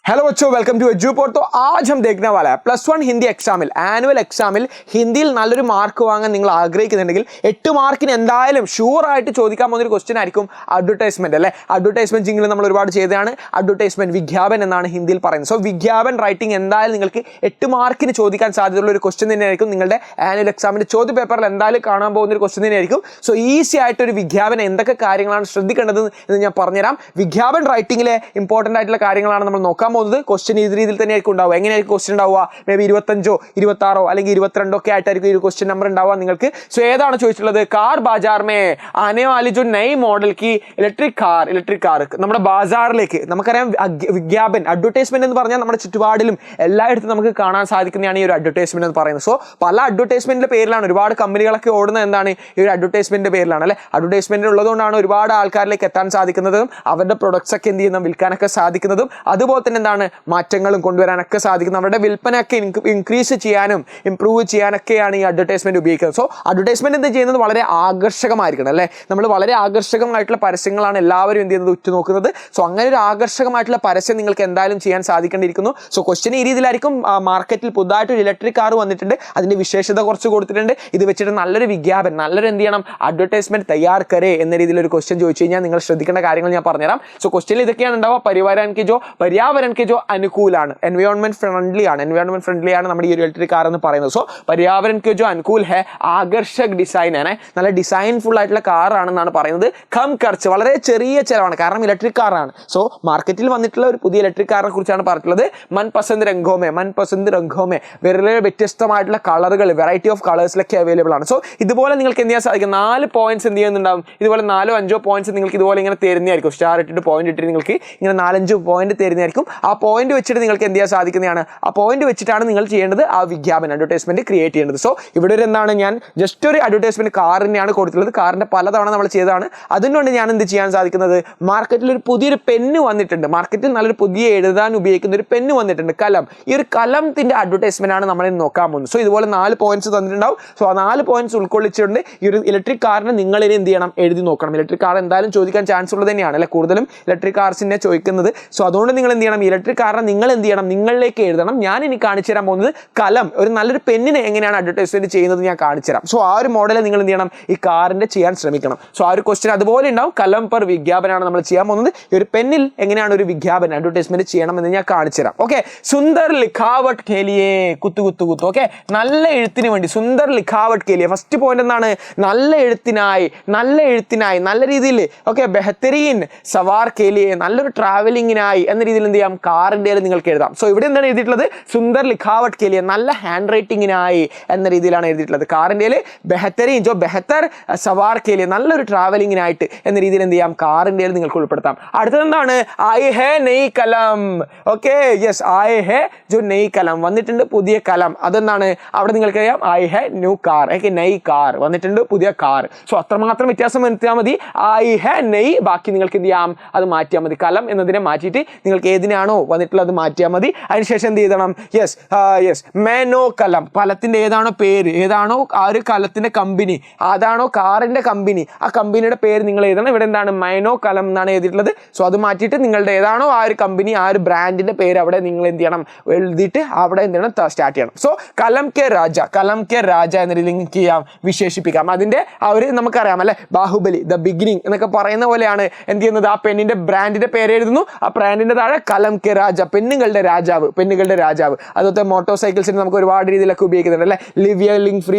Hello बच्चों, welcome to एजुपोर्ट। तो आज हम देखने वाला है +1 ഹിന്ദി എക്സാമിൽ ആനുവൽ എക്സാമിൽ ഹിന്ദിയിൽ നല്ലൊരു മാർക്ക് വാങ്ങാൻ നിങ്ങൾ ആഗ്രഹിക്കുന്നുണ്ടെങ്കിൽ 8 മാർക്കിന് എന്തായാലും ഷുവർ ആയിട്ട് ചോദിക്കാൻ പോകുന്ന ഒരു ക്വസ്റ്റ്യൻ ആയിരിക്കും അഡ്വർടൈസ്മെന്റ് അല്ലേ. അഡ്വർടൈസ്മെന്റ് ജിംഗിൾ നമ്മൾ ഒരുപാട് ചെയ്തതാണ്. അഡ്വർടൈസ്മെന്റ് വിജ്ഞാപൻ എന്നാണ് ഹിന്ദിയിൽ പറയുന്നത്. സോ വിജ്ഞാപൻ റൈറ്റിംഗ് എന്തായാലും നിങ്ങൾക്ക് 8 മാർക്കിന് ചോദിക്കാൻ സാധ്യതയുള്ള ഒരു ക്വസ്റ്റ്യൻ തന്നെയായിരിക്കും. നിങ്ങളുടെ ആനുവൽ എക്സാമിന്റെ ചോദ്യ പേപ്പറിൽ എന്തായാലും കാണാൻ പോകുന്ന ഒരു ക്വസ്റ്റ്യൻ തന്നെയായിരിക്കും. സോ ഈസി ആയിട്ട് ഒരു വിജ്ഞാപനം എന്തൊക്കെ കാര്യങ്ങളാണ് ശ്രദ്ധിക്കേണ്ടത് എന്ന് ഞാൻ പറഞ്ഞുതരാം. വിജ്ഞാപൻ റൈറ്റിംഗിലെ ഇമ്പോർട്ടന്റ് ആയിട്ടുള്ള കാര്യങ്ങളാണ് നമ്മൾ നോക്കാൻ. ക്വസ്റ്റ്യൻ ഈ രീതിയിൽ തന്നെയായിരിക്കും ഉണ്ടാവുക. എങ്ങനെയായിരിക്കും ക്വസ്റ്റ്യൻ ഉണ്ടാവുക? മേ ബി 25, 26 അല്ലെങ്കിൽ 22 ഒക്കെ ആയിട്ടായിരിക്കും ഈ ക്വസ്റ്റ്യൻ നമ്പർ ഉണ്ടാവുക നിങ്ങൾക്ക്. സോ ഏതാണ് ചോദിച്ചിട്ടുള്ളത്? കാർ ബാജാർ മേ ആനെ വാലി ജോ നई മോഡൽ की ഇലക്ട്രിക് കാർ നമ്മുടെ ബാജാറിലേക്ക്, നമുക്കറിയാം വിജ്ഞാപൻ അഡ്വർടൈസ്മെന്റ് എന്ന് പറഞ്ഞാൽ നമ്മുടെ ചുറ്റുപാടിലും എല്ലായിടത്തും നമുക്ക് കാണാൻ സാധിക്കുന്നതാണ് ഈ ഒരു അഡ്വർടൈസ്മെന്റ് എന്ന് പറയുന്നത്. സോ പല അഡ്വർടൈസ്മെന്റിന്റെ പേരിലാണ് ഒരുപാട് കമ്പനികളൊക്കെ ഓടുന്നത്. എന്താണ് ഈ ഒരു അഡ്വർടൈസ്മെന്റിന്റെ പേരിലാണ് അല്ലെ. അഡ്വർടൈസ്മെന്റ് ഉള്ളതുകൊണ്ടാണ് ഒരുപാട് ആൾക്കാരിലേക്ക് എത്താൻ സാധിക്കുന്നതും അവരുടെ പ്രൊഡക്ട്സ് ഒക്കെ എന്ത് ചെയ്യുന്ന വിൽക്കാനൊക്കെ സാധിക്കുന്നതും അതുപോലെ തന്നെ എന്താണ് മാറ്റങ്ങളും കൊണ്ടുവരാനൊക്കെ സാധിക്കുന്നത്. അവരുടെ വിൽപ്പനയൊക്കെ ഇൻക്രീസ് ചെയ്യാനും ഇംപ്രൂവ് ചെയ്യാനൊക്കെയാണ് ഈ അഡ്വർടൈസ്മെന്റ് ഉപയോഗിക്കുന്നത്. സോ അഡ്വർടൈസ്മെന്റ് എന്ത് ചെയ്യുന്നത് വളരെ ആകർഷകമായിരിക്കണം അല്ലേ. നമ്മൾ വളരെ ആകർഷകമായിട്ടുള്ള പരസ്യങ്ങളാണ് എല്ലാവരും എന്ത് ചെയ്യുന്നത് ഉറ്റുനോക്കുന്നത്. സോ അങ്ങനെ ഒരു ആകർഷകമായിട്ടുള്ള പരസ്യം നിങ്ങൾക്ക് എന്തായാലും ചെയ്യാൻ സാധിക്കേണ്ടിയിരിക്കുന്നു. സോ ക്വസ്റ്റ്യൻ ഈ രീതിയിലായിരിക്കും. മാർക്കറ്റിൽ പുതുതായിട്ട് ഒരു ഇലക്ട്രിക് കാർ വന്നിട്ടുണ്ട്, അതിന്റെ വിശേഷത കുറച്ച് കൊടുത്തിട്ടുണ്ട്. ഇത് വെച്ചിട്ട് നല്ലൊരു വിജ്ഞാപൻ, നല്ലൊരു എന്ത് ചെയ്യണം, അഡ്വർടൈസ്മെന്റ് തയ്യാർ കരേ എന്ന രീതിയിൽ ഒരു ക്വസ്റ്റ്യൻ ചോദിച്ചു കഴിഞ്ഞാൽ നിങ്ങൾ ശ്രദ്ധിക്കേണ്ട കാര്യങ്ങൾ ഞാൻ പറഞ്ഞുതരാം. സോ ക്വസ്റ്റ്യനിൽ ഇതൊക്കെയാണ് ഉണ്ടാവുക. പര്യാവരൺ കെ ജോ അനുകൂലാണ്, എൻവയോൺമെന്റ് ഫ്രണ്ട്ലി ആണ് നമ്മുടെ ഈ ഒരു ഇലക്ട്രിക് കാർ എന്ന് പറയുന്നത്. സോ പര്യാവരൺ കെ ജോ അനുകൂൽ ഹെ, ആകർഷക് ഡിസൈൻ ആണ്, നല്ല ഡിസൈൻ ഫുൾ ആയിട്ടുള്ള കാർ ആണെന്നാണ് പറയുന്നത്. കം ഖർച്ച്, വളരെ ചെറിയ ചെലവാണ്, കാരണം ഇലക്ട്രിക് കാറാണ്. സോ മാർക്കറ്റിൽ വന്നിട്ടുള്ള ഒരു പുതിയ ഇലക്ട്രിക് കാറിനെ കുറിച്ചാണ് പറഞ്ഞിട്ടുള്ളത്. മൻ പസന്ദ് രംഗോമേ വളരെ വ്യത്യസ്തമായിട്ടുള്ള കളറുകൾ, വെറൈറ്റി ഓഫ് കളേഴ്സിലൊക്കെ അവൈലബിൾ ആണ്. സോ ഇതുപോലെ നിങ്ങൾക്ക് എന്ത് ചെയ്യാൻ സാധിക്കും, 4 പോയിന്റ്സ് എന്ത് ചെയ്യുന്നുണ്ടാവും. ഇതുപോലെ 4-5 പോയിന്റ്സ് നിങ്ങൾക്ക് ഇതുപോലെ ഇങ്ങനെ തരുന്നതായിരിക്കും. സ്റ്റാർ ഇട്ടിട്ട് പോയിന്റ് ഇട്ടിട്ട് നിങ്ങൾക്ക് ഇങ്ങനെ 4-5 പോയിന്റ് തരുന്നതായിരിക്കും. ആ പോയിന്റ് വെച്ചിട്ട് നിങ്ങൾക്ക് എന്ത് ചെയ്യാൻ സാധിക്കുന്നതാണ്. ആ പോയിന്റ് വെച്ചിട്ടാണ് നിങ്ങൾ ചെയ്യേണ്ടത് ആ വിജ്ഞാപനം അഡ്വർടൈസ്മെന്റ് ക്രിയേറ്റ് ചെയ്യേണ്ടത്. സോ ഇവിടെ ഒരു എന്താണ്, ഞാൻ ജസ്റ്റ് ഒരു അഡ്വർടൈസ്മെന്റ് കാറിനെയാണ് കൊടുത്തിട്ടുള്ളത്. കാറിന്റെ പലതവണ നമ്മൾ ചെയ്തതാണ്. അതുകൊണ്ട് ഞാൻ എന്ത് ചെയ്യാൻ സാധിക്കുന്നത്, മാർക്കറ്റിൽ ഒരു പുതിയൊരു പെണ്ണ് വന്നിട്ടുണ്ട്. മാർക്കറ്റിൽ നല്ലൊരു പുതിയ എഴുതാൻ ഉപയോഗിക്കുന്ന ഒരു പെണ്ണ് വന്നിട്ടുണ്ട്, കലം. ഈ ഒരു കലത്തിന്റെ അഡ്വർടൈസ്മെന്റ് ആണ് നമ്മൾ നോക്കാൻ പോകുന്നത്. സോ ഇതുപോലെ 4 പോയിന്റ്സ് തന്നിട്ടുണ്ടാവും. സോ ആ 4 പോയിന്റ്സ് ഉൾക്കൊള്ളിച്ചുകൊണ്ട് ഈ ഒരു ഇലക്ട്രിക് കാറിനെ നിങ്ങൾ ഇനി എന്ത് ചെയ്യണം, എഴുതി നോക്കണം. ഇലക്ട്രിക് കാർ എന്തായാലും ചോദിക്കാൻ ചാൻസ് ഉള്ളത് തന്നെയാണ് അല്ലെ, കൂടുതലും ഇലക്ട്രിക് കാർസിനെ ചോദിക്കുന്നത്. സോ അതുകൊണ്ട് നിങ്ങൾ എന്ത് ചെയ്യണം, ഇലക്ട്രിക് കാറിനെ നിങ്ങൾ എന്ത് ചെയ്യണം, നിങ്ങളിലേക്ക് എഴുതണം. ഞാൻ ഇനി കാണിച്ചു തരാൻ പോകുന്നത് കലം, ഒരു നല്ലൊരു പെണ്ണിനെ എങ്ങനെയാണ് അഡ്വർടൈസ്മെന്റ് ചെയ്യുന്നത് ഞാൻ കാണിച്ചു തരാം. സോ ആ ഒരു മോഡൽ നിങ്ങൾ എന്ത് ചെയ്യണം, ഈ കാറിന്റെ ചെയ്യാൻ ശ്രമിക്കണം. സോ ആ ഒരു ക്വസ്റ്റ്യൻ അതുപോലെ ഉണ്ടാവും. കലം പെർ വിജ്ഞാപനാണ് നമ്മൾ ചെയ്യാൻ പോകുന്നത്. ഈ ഒരു പെണ്ണിൽ എങ്ങനെയാണ് ഒരു വിജ്ഞാപനം അഡ്വർടൈസ്മെന്റ് ചെയ്യണം എന്ന് ഞാൻ കാണിച്ചു തരാം. ഓക്കെ, സുന്ദർ ലിഖാവട്ട് കേലിയേ കുത്തു. ഓക്കെ, നല്ല എഴുത്തിന് വേണ്ടി സുന്ദർ ലിഖാവട്ട് കേലിയേ. ഫസ്റ്റ് പോയിന്റ് എന്താണ്, നല്ല എഴുത്തിനായി നല്ല രീതിയിൽ. ഓക്കെ, ബെഹത്തരീൻ സവാർ കേലിയേ, നല്ലൊരു ട്രാവലിങ്ങിനായി എന്ന രീതിയിൽ എന്ത് ചെയ്യാം, കാറിന്റെ നിങ്ങൾക്ക് എഴുതാം. സോ ഇവിടെ എന്താണ് എഴുതിയിട്ടുള്ളത്, സുന്ദർ ലിഖാവട്ട് കേലിയേ, നല്ല ഹാൻഡ് റൈറ്റിങ്ങിനായി എന്ന രീതിയിലാണ് എഴുതിയിട്ടുള്ളത്. കാറിന്റെ ബെഹത്തരീൻ ജോ ബെഹത്തർ സവാർ കേലിയേ, നല്ലൊരു ട്രാവലിങ്ങിനായിട്ട് എന്ന രീതിയിൽ എന്ത് ചെയ്യാം, കാറിന്റെ നിങ്ങൾക്ക് ഉൾപ്പെടുത്താം. അടുത്തത് എന്താണ്, ആയ് ഹേ നെയ് കലം. ഓക്കെ, യെസ്, ആയ് ഹേ ജോ നെയ് കലം, വന്നിട്ടുണ്ട് പുതിയ കലം. അതെന്താണ്, അവിടെ നിങ്ങൾക്ക് അറിയാം, ആയ് ഹേ ന്യൂ കാർ, നെയ് കാർ വന്നിട്ടുണ്ട്, പുതിയ കാർ. സോ അത്രമാത്രം വ്യത്യാസം വരുത്തിയാൽ മതി. ആയ് ഹേ നെയ്, ബാക്കി നിങ്ങൾക്ക് എന്ത് ചെയ്യാം, അത് മാറ്റിയാൽ മതി. കലം എന്നതിനെ മാറ്റിയിട്ട് നിങ്ങൾക്ക് ഏതിനാണോ വന്നിട്ടുള്ളത് അത് മാറ്റിയാൽ മതി. അതിനുശേഷം എന്ത് ചെയ്യണം, യെസ് മേനോ കലം, കലത്തിന്റെ ഏതാണോ പേര്, ഏതാണോ ആ ഒരു കലത്തിന്റെ കമ്പനി, അതാണോ കാറിന്റെ കമ്പനി, ആ കമ്പനിയുടെ പേര് നിങ്ങൾ എഴുതണം. ഇവിടെ എന്താണ്, മേനോ കലം എന്നാണ് എഴുതിയിട്ടുള്ളത്. സോ അത് മാറ്റിയിട്ട് നിങ്ങളുടെ ഏതാണോ ആ ഒരു കമ്പനി, ആ ഒരു ബ്രാൻഡിന്റെ പേര് അവിടെ നിങ്ങൾ എന്ത് ചെയ്യണം, എഴുതിയിട്ട് അവിടെ എന്ത് ചെയ്യണം, സ്റ്റാർട്ട് ചെയ്യണം. സോ കലം കെ രാജ എന്ന രീതിയിൽ നിങ്ങൾക്ക് ചെയ്യാം, വിശേഷിപ്പിക്കാം. അതിന്റെ ആ ഒരു നമുക്കറിയാം അല്ലെ, ബാഹുബലി ദ ബിഗിനിങ് എന്നൊക്കെ പറയുന്ന പോലെയാണ് എന്ത് ചെയ്യുന്നത്, ആ പെണ്ണിന്റെ ബ്രാൻഡിന്റെ പേര് എഴുതുന്നു, ആ ബ്രാൻഡിന്റെ താഴെ കലം കെ രാജ, പെണ്ണുകളുടെ രാജാവ്. അതുപോലെ മോട്ടോർ സൈക്കിൾസിന് നമുക്ക് ഒരുപാട് രീതിയിലൊക്കെ ഉപയോഗിക്കുന്നുണ്ട് അല്ലെ.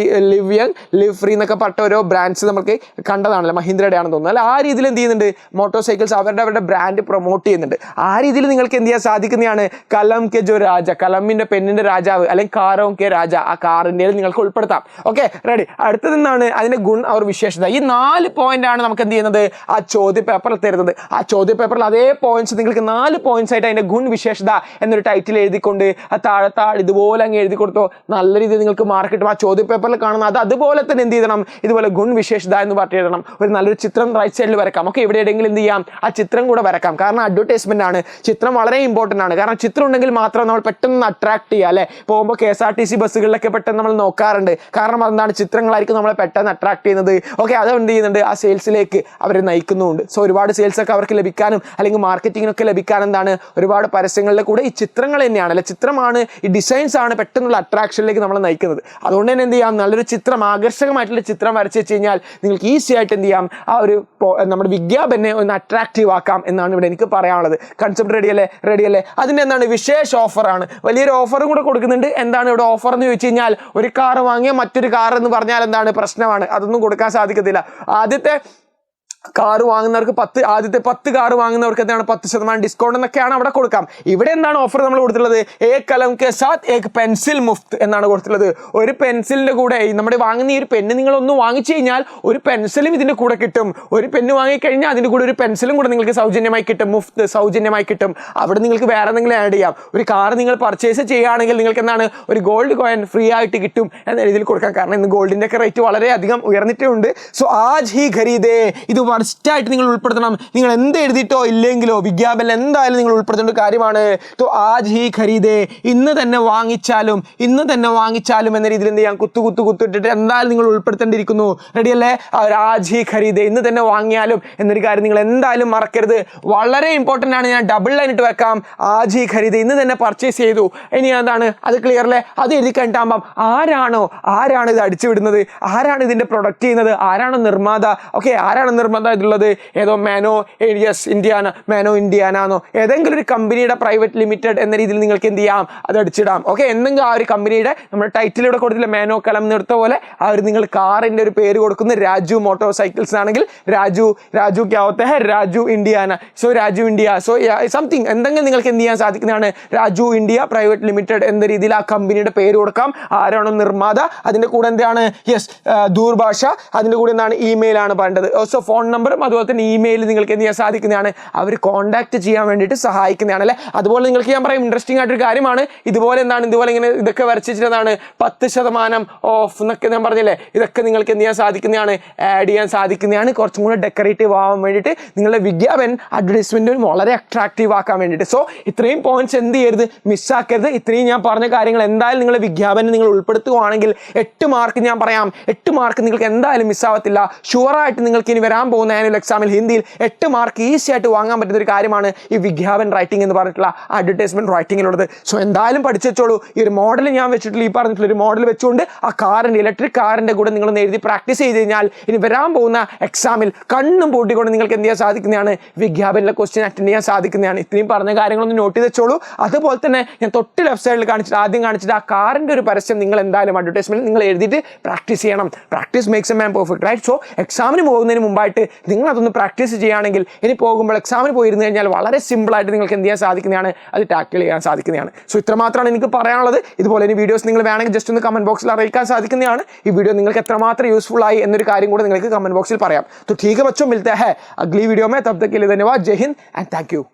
ലിവ് ഫ്രീ എന്നൊക്കെ പറഞ്ഞ ഓരോ ബ്രാൻഡ്സ് നമുക്ക് കണ്ടതാണല്ലോ, മഹീന്ദ്രയുടെ ആണെന്ന് തോന്നുന്നു അല്ലെ. ആ രീതിയിൽ എന്ത് ചെയ്യുന്നുണ്ട്, മോട്ടോർ സൈക്കിൾസ് അവരുടെ ബ്രാൻഡ് പ്രൊമോട്ട് ചെയ്യുന്നുണ്ട്. ആ രീതിയിൽ നിങ്ങൾക്ക് എന്ത് ചെയ്യാൻ സാധിക്കുന്നതാണ്, കലം കെ ജോ രാജ, കലമിന്റെ പെണ്ണിന്റെ രാജാവ്, അല്ലെങ്കിൽ കാരോ കെ രാജ, ആ കാറിന്റെ നിങ്ങൾക്ക് ഉൾപ്പെടുത്താം. Okay, ready. അടുത്തത് എന്താണ്, അതിന്റെ ഗുൺ അവർ വിശേഷത. ഈ 4 പോയിന്റ് ആണ് നമുക്ക് എന്ത് ചെയ്യുന്നത്, ആ ചോദ്യ പേപ്പറിൽ തരുന്നത്. ആ ചോദ്യ പേപ്പറിൽ അതേ പോയിന്റ്സ് നിങ്ങൾക്ക് 4 പോയിന്റ്സ് ആയിട്ട് അതിന്റെ ഗുൺ വിശേഷത എന്നൊരു ടൈറ്റിൽ എഴുതിക്കൊണ്ട് ആ താഴെ ഇതുപോലെ അങ്ങ് എഴുതി കൊടുത്തോ, നല്ല രീതിയിൽ നിങ്ങൾക്ക് മാർക്ക് കിട്ടും. ആ ചോദ്യ പേപ്പറിൽ കാണുന്ന അത് അതുപോലെ തന്നെ എന്ത് ചെയ്യണം, ഇതുപോലെ ഗുൺ വിശേഷത എന്ന് പറഞ്ഞ് എഴുതണം. ഒരു നല്ലൊരു ചിത്രം റൈറ്റ് സൈഡിൽ വരക്കാം. ഓക്കെ, ഇവിടെ എവിടെയെങ്കിലും എന്ത് ചെയ്യാം, ആ ചിത്രം കൂടെ വരക്കാം. കാരണം അഡ്വർടൈസ്മെന്റ് ആണ്, ചിത്രം വളരെ ഇമ്പോർട്ടന്റ് ആണ്. കാരണം ചിത്രം ഉണ്ടെങ്കിൽ മാത്രം നമ്മൾ പെട്ടെന്ന് അട്രാക്ട് ചെയ്യുക അല്ലെ. പോകുമ്പോൾ KSRTC ബസ്സുകളിലൊക്കെ പെട്ടെന്ന് നമ്മൾ നോക്കാറുണ്ട്. കാരണം എന്താണ്, ചിത്രങ്ങളായിരിക്കും നമ്മളെ പെട്ടെന്ന് അട്രാക്ട് ചെയ്യുന്നത്. ഓക്കെ, അത് എന്ത് ചെയ്യുന്നുണ്ട്, ആ സെയിൽസിലേക്ക് അവർ നയിക്കുന്നുണ്ട്. സോ ഒരുപാട് സെയിൽസ് ഒക്കെ അവർക്ക് ലഭിക്കാനും അല്ലെങ്കിൽ മാർക്കറ്റിങ്ങിനൊക്കെ ലഭിക്കാൻ എന്താണ്, ഒരുപാട് ഒരുപാട് പരസ്യങ്ങളുടെ കൂടെ ഈ ചിത്രങ്ങൾ തന്നെയാണ് അല്ലെ, ചിത്രമാണ്, ഈ ഡിസൈൻസ് ആണ് പെട്ടെന്നുള്ള അട്രാക്ഷനിലേക്ക് നമ്മളെ നയിക്കുന്നത്. അതുകൊണ്ട് തന്നെ എന്ത് ചെയ്യാം, നല്ലൊരു ചിത്രം, ആകർഷകമായിട്ടുള്ള ചിത്രം വരച്ച് വെച്ച് കഴിഞ്ഞാൽ നിങ്ങൾക്ക് ഈസി ആയിട്ട് എന്ത് ചെയ്യാം, ആ ഒരു നമ്മുടെ വിജ്ഞാപനെ ഒന്ന് അട്രാക്റ്റീവ് ആക്കാം എന്നാണ് ഇവിടെ എനിക്ക് പറയാനുള്ളത്. കൺസെപ്റ്റ് റെഡിയല്ലേ? അതിൻ്റെ എന്താണ്, വിശേഷ ഓഫറാണ്, വലിയൊരു ഓഫറും കൂടെ കൊടുക്കുന്നുണ്ട്. എന്താണ് ഇവിടെ ഓഫർ എന്ന് ചോദിച്ചു കഴിഞ്ഞാൽ, ഒരു കാർ വാങ്ങിയ മറ്റൊരു കാർ എന്ന് പറഞ്ഞാൽ എന്താണ് പ്രശ്നമാണ്, അതൊന്നും കൊടുക്കാൻ സാധിക്കത്തില്ല. ആദ്യത്തെ കാർ വാങ്ങുന്നവർക്ക് ആദ്യത്തെ 10 കാർ വാങ്ങുന്നവർക്ക് എന്താണ് 10% ഡിസ്കൗണ്ട് എന്നൊക്കെയാണ് അവിടെ കൊടുക്കാം. ഇവിടെ എന്താണ് ഓഫർ നമ്മൾ കൊടുത്തിട്ടുള്ളത്, ഏക് കലം കെ സാത്ത് ഏക് പെൻസിൽ മുഫ്ത് എന്നാണ് കൊടുത്തിട്ടുള്ളത്. ഒരു പെൻസിലിന്റെ കൂടെ നമ്മുടെ വാങ്ങുന്ന ഈ ഒരു പെണ്ണ് നിങ്ങളൊന്ന് വാങ്ങിച്ചു കഴിഞ്ഞാൽ ഒരു പെൻസിലും ഇതിന്റെ കൂടെ കിട്ടും. ഒരു പെണ്ണ് വാങ്ങിക്കഴിഞ്ഞാൽ അതിന്റെ കൂടെ ഒരു പെൻസിലും കൂടെ നിങ്ങൾക്ക് സൗജന്യമായി കിട്ടും, മുഫ്ത് സൗജന്യമായി കിട്ടും. അവിടെ നിങ്ങൾക്ക് വേറെ എന്തെങ്കിലും ആഡ് ചെയ്യാം. ഒരു കാർ നിങ്ങൾ പർച്ചേസ് ചെയ്യുകയാണെങ്കിൽ നിങ്ങൾക്ക് എന്താണ് ഒരു ഗോൾഡ് കോയിൻ ഫ്രീ ആയിട്ട് കിട്ടും എന്ന രീതിയിൽ കൊടുക്കാം. കാരണം ഇന്ന് ഗോൾഡിന്റെ ഒക്കെ റേറ്റ് വളരെയധികം ഉയർന്നിട്ടുണ്ട്. സോ ആജ് ഹി ഖരീദേ, ഇത് ഫസ്റ്റായിട്ട് നിങ്ങൾ ഉൾപ്പെടുത്തണം. നിങ്ങൾ എന്ത് എഴുതിയിട്ടോ ഇല്ലെങ്കിലോ വിജ്ഞാപനം എന്തായാലും നിങ്ങൾ ഉൾപ്പെടുത്തേണ്ട ഒരു കാര്യമാണ്. തോ ആജ് ഹി ഖരീദേ, ഇന്ന് തന്നെ വാങ്ങിച്ചാലും എന്ന രീതിയിൽ എന്ത് ചെയ്യാം, കുത്തിട്ടിട്ട് എന്തായാലും നിങ്ങൾ ഉൾപ്പെടുത്തേണ്ടിയിരിക്കുന്നു. റെഡിയല്ലേ? ആജ് ഹി ഖരീദേ, ഇന്ന് തന്നെ വാങ്ങിയാലും എന്നൊരു കാര്യം നിങ്ങൾ എന്തായാലും മറക്കരുത്. വളരെ ഇമ്പോർട്ടൻ്റ് ആണ്. ഞാൻ ഡബിൾ ലൈൻ ഇട്ട് വെക്കാം. ആജ് ഹി ഖരീദേ, ഇന്ന് തന്നെ പർച്ചേസ് ചെയ്തു. ഇനി എന്താണ് അത് ക്ലിയർ അല്ലേ? അത് എഴുതി കഴിഞ്ഞാകുമ്പം ആരാണ് ഇത് അടിച്ചു വിടുന്നത്, ആരാണ് ഇതിന്റെ പ്രൊഡക്റ്റ് ചെയ്യുന്നത്, ആരാണ് നിർമ്മാത, ഓക്കെ, ആരാണ് നിർമ്മാത ഇതുള്ളത്, ഏതോ മാനോ ഇന്ത്യാനോ ഏതെങ്കിലും ഒരു കമ്പനിയുടെ പ്രൈവറ്റ് ലിമിറ്റഡ് എന്ന രീതിയിൽ നിങ്ങൾക്ക് എന്ത് ചെയ്യാം, അത് അടിച്ചിടാം. ഓക്കെ, എന്തെങ്കിലും ആ ഒരു കമ്പനിയുടെ നമ്മുടെ ടൈറ്റിലൂടെ കൊടുത്തില്ല, മാനോ കലം നിർത്ത പോലെ ആ ഒരു നിങ്ങൾ കാറിന്റെ ഒരു പേര് കൊടുക്കുന്ന രാജു മോട്ടോർ സൈക്കിൾസ് ആണെങ്കിൽ രാജു ക്യാ ഹോത്താ ഹൈ, Raju Indiana, so Raju India, so something എന്തെങ്കിലും നിങ്ങൾക്ക് എന്ത് ചെയ്യാൻ സാധിക്കുന്നതാണ്, രാജു ഇന്ത്യ പ്രൈവറ്റ് ലിമിറ്റഡ് എന്ന രീതിയിൽ ആ കമ്പനിയുടെ പേര് കൊടുക്കാം. ആരാണോ നിർമ്മാത അതിന്റെ കൂടെ എന്താണ്, യെസ്, ദൂർഭാഷ, അതിന്റെ കൂടെ എന്താണ്, ഇമെയിൽ ആണ് പറയേണ്ടത്. ഓൾസോ ഫോൺ നമ്പറും അതുപോലെ തന്നെ ഇമെയിൽ നിങ്ങൾക്ക് എന്ത് ചെയ്യാൻ സാധിക്കുന്നതാണ്, അവർ കോൺടാക്ട് ചെയ്യാൻ വേണ്ടിയിട്ട് സഹായിക്കുന്നതാണ് അല്ലേ. അതുപോലെ നിങ്ങൾക്ക് ഞാൻ പറയും ഇൻട്രസ്റ്റിംഗ് ആയിട്ടൊരു കാര്യമാണ്, ഇതുപോലെ ഇങ്ങനെ ഇതൊക്കെ വരച്ചിട്ടാണ് 10% ഓഫ് എന്നൊക്കെ ഞാൻ പറഞ്ഞില്ലേ, ഇതൊക്കെ നിങ്ങൾക്ക് എന്ത് ചെയ്യാൻ സാധിക്കുന്നതാണ്, ആഡ് ചെയ്യാൻ സാധിക്കുന്നതാണ്. കുറച്ചും കൂടെ ഡെക്കറേറ്റീവ് ആവാൻ വേണ്ടിയിട്ട് നിങ്ങളുടെ വിജ്ഞാപനം അഡ്വർടൈസ്മെന്റ് വളരെ അട്രാക്റ്റീവ് ആക്കാൻ വേണ്ടിയിട്ട്. സോ ഇത്രയും പോയിന്റ്സ് എന്ത് ചെയ്യരുത്, മിസ്സാക്കരുത്. ഇത്രയും ഞാൻ പറഞ്ഞ കാര്യങ്ങൾ എന്തായാലും നിങ്ങളുടെ വിജ്ഞാപനം നിങ്ങൾ ഉൾപ്പെടുത്തുകയാണെങ്കിൽ 8 മാർക്ക് ഞാൻ പറയാം, 8 മാർക്ക് നിങ്ങൾക്ക് എന്തായാലും മിസ്സാവത്തില്ല. ഷുവറായിട്ട് നിങ്ങൾക്ക് ഇനി വരാൻ പോകുന്ന ആനുവൽ എക്സാമിൽ ഹിന്ദിയിൽ 8 മാർക്ക് ഈസി ആയിട്ട് വാങ്ങാൻ പറ്റുന്ന ഒരു കാര്യമാണ് ഈ വിജ്ഞാപൻ റൈറ്റിംഗ് എന്ന് പറഞ്ഞിട്ടുള്ള അഡ്വർടൈസ്മെന്റ് റൈറ്റിംഗിലുള്ളത്. സോ എന്തായാലും പഠിച്ചു വെച്ചോളൂ. ഈ ഒരു മോഡൽ ഞാൻ വെച്ചിട്ടുള്ള ഈ പറഞ്ഞിട്ടുള്ള ഒരു മോഡൽ വെച്ചുകൊണ്ട് ആ കാറിന്റെ ഇലക്ട്രിക് കാറിന്റെ കൂടെ നിങ്ങൾ എഴുതി പ്രാക്ടീസ് ചെയ്ത് കഴിഞ്ഞാൽ ഇനി വരാൻ പോകുന്ന എക്സാമിൽ കണ്ണും പൂട്ടിക്കൊണ്ട് നിങ്ങൾക്ക് എന്ത് ചെയ്യാൻ സാധിക്കുന്നതാണ്, വിജ്ഞാപനിലെ ക്വസ്റ്റ്യൻ അറ്റൻഡ് ചെയ്യാൻ സാധിക്കുന്നതാണ്. ഇത്രയും പറഞ്ഞ കാര്യങ്ങളൊന്ന് നോട്ട് ചെയ്ത് വെച്ചോളൂ. അതുപോലെ തന്നെ ഞാൻ തൊട്ട് ലെഫ്റ്റ് സൈഡിൽ ആദ്യം കാണിച്ചിട്ട് ആ കാറിന്റെ ഒരു പരസ്യം നിങ്ങൾ എന്തായാലും അഡ്വർടൈസ്മെന്റ് നിങ്ങൾ എഴുതിയിട്ട് പ്രാക്ടീസ് ചെയ്യണം. Practice makes a man perfect, right? So എക്സാമിന് പോകുന്നതിന് മുമ്പായിട്ട് നിങ്ങൾ അതൊന്ന് പ്രാക്ടീസ് ചെയ്യുകയാണെങ്കിൽ ഇനി പോകുമ്പോൾ എക്സാമിന് പോയിരുന്നു കഴിഞ്ഞാൽ വളരെ സിമ്പിളായിട്ട് നിങ്ങൾക്ക് എന്ത് ചെയ്യാൻ സാധിക്കുന്നതാണ്, അത് ടാക്കിൾ ചെയ്യാൻ സാധിക്കുന്നതാണ്. സോ ഇത്രമാത്രമാണ് എനിക്ക് പറയാനുള്ളത്. ഇതുപോലെ ഇനി വീഡിയോസ് നിങ്ങൾ വേണമെങ്കിൽ ജസ്റ്റ് ഒന്ന് കമന്റ് ബോക്സിൽ അറിയിക്കാൻ സാധിക്കുന്നതാണ്. ഈ വീഡിയോ നിങ്ങൾക്ക് എത്രമാത്രം യൂസ്ഫുൾ ആയി എന്നൊരു കാര്യം കൂടെ നിങ്ങൾക്ക് കമന്റ് ബോക്സിൽ പറയാം. तो ठीक है बच्चों, मिलते हैं अगली वीडियो में, तब तक के लिए धन्यवाद, जय हिंद एंड थैंक यू.